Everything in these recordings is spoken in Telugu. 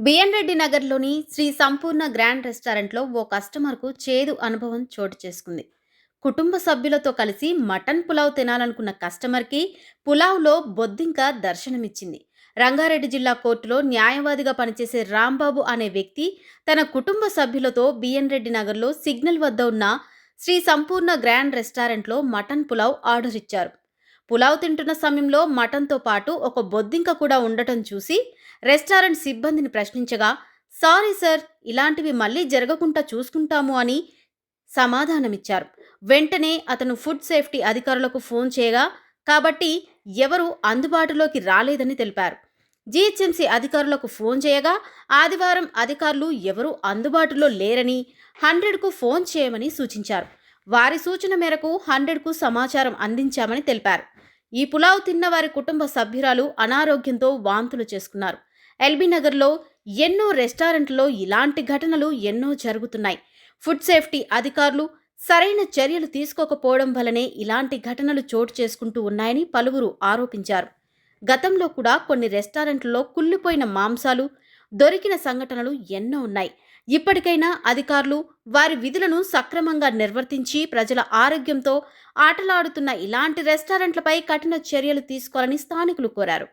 బిఎన్ రెడ్డి నగర్లోని శ్రీ సంపూర్ణ గ్రాండ్ రెస్టారెంట్లో ఓ కస్టమర్కు చేదు అనుభవం చోటు చేసుకుంది. కుటుంబ సభ్యులతో కలిసి మటన్ పులావ్ తినాలనుకున్న కస్టమర్కి పులావ్లో బొద్దింక దర్శనమిచ్చింది. రంగారెడ్డి జిల్లా కోర్టులో న్యాయవాదిగా పనిచేసే రాంబాబు అనే వ్యక్తి తన కుటుంబ సభ్యులతో బిఎన్ రెడ్డి నగర్లో సిగ్నల్ వద్ద ఉన్న శ్రీ సంపూర్ణ గ్రాండ్ రెస్టారెంట్లో మటన్ పులావ్ ఆర్డర్ ఇచ్చారు. పులావ్ తింటున్న సమయంలో మటన్తో పాటు ఒక బొద్దింక కూడా ఉండటం చూసి రెస్టారెంట్ సిబ్బందిని ప్రశ్నించగా, సారీ సార్, ఇలాంటివి మళ్ళీ జరగకుండా చూసుకుంటాము అని సమాధానమిచ్చారు. వెంటనే అతను ఫుడ్ సేఫ్టీ అధికారులకు ఫోన్ చేయగా, కాబట్టి ఎవరూ అందుబాటులోకి రాలేదని తెలిపారు. జీహెచ్ఎంసీ అధికారులకు ఫోన్ చేయగా, ఆదివారం అధికారులు ఎవరూ అందుబాటులో లేరని 100కు ఫోన్ చేయమని సూచించారు. వారి సూచన మేరకు 100కు సమాచారం అందించామని తెలిపారు. ఈ పులావ్ తిన్న వారి కుటుంబ సభ్యురాలు అనారోగ్యంతో వాంతులు చేసుకున్నారు. ఎల్బీ నగర్లో ఎన్నో రెస్టారెంట్లలో ఇలాంటి ఘటనలు ఎన్నో జరుగుతున్నాయి. ఫుడ్ సేఫ్టీ అధికారులు సరైన చర్యలు తీసుకోకపోవడం వల్లనే ఇలాంటి ఘటనలు చోటు చేసుకుంటూ ఉన్నాయని పలువురు ఆరోపించారు. గతంలో కూడా కొన్ని రెస్టారెంట్లలో కుళ్ళిపోయిన మాంసాలు దొరికిన సంఘటనలు ఎన్నో ఉన్నాయి. ఇప్పటికైనా అధికారులు వారి విధులను సక్రమంగా నిర్వర్తించి ప్రజల ఆరోగ్యంతో ఆటలాడుతున్న ఇలాంటి రెస్టారెంట్లపై కఠిన చర్యలు తీసుకోవాలని స్థానికులు కోరారు.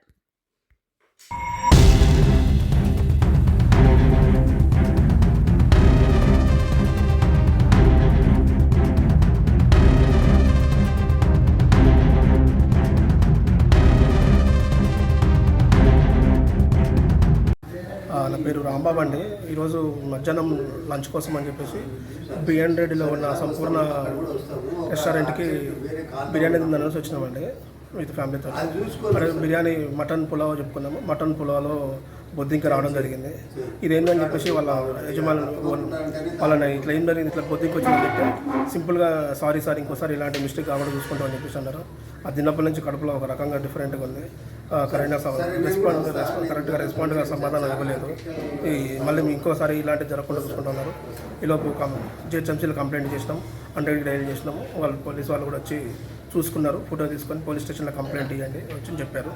నా పేరు రాంబాబు అండి. ఈరోజు మధ్యాహ్నం లంచ్ కోసం అని చెప్పేసి బిఎన్ రెడ్డిలో ఉన్న సంపూర్ణ రెస్టారెంట్కి బిర్యానీ తిందనేసి వచ్చినామండి విత్ ఫ్యామిలీతో. అదే బిర్యానీ మటన్ పులావ్ చెప్పుకున్నాము. మటన్ పులావ్లో బొద్దింక రావడం జరిగింది. ఇదేంటని చెప్పేసి వాళ్ళ యజమాని వాళ్ళని ఇట్లా ఏం జరిగింది, ఇట్లా బొద్దింక వచ్చిందని చెప్తే సింపుల్గా సారీ సార్, ఇంకోసారి ఇలాంటి మిస్టేక్ కావడం చూసుకుంటామని చెప్పేసి అన్నారు. అది తిన్నప్పటి నుంచి కడుపులో ఒక రకంగా డిఫరెంట్గా ఉంది. కరెక్ట్గా రెస్పాండ్గా సమాధానం ఇవ్వలేదు. మళ్ళీ ఇంకోసారి ఇలాంటివి జరగకుండా చూసుకుంటున్నారు. ఈలోపు జీహెచ్ఎంసీలో కంప్లైంట్ చేసినాం, 100కి డైల్ చేసినాము. వాళ్ళు పోలీసు వాళ్ళు కూడా వచ్చి చూసుకున్నారు. ఫోటో తీసుకొని పోలీస్ స్టేషన్లో కంప్లైంట్ ఇవ్వండి వచ్చి చెప్పారు.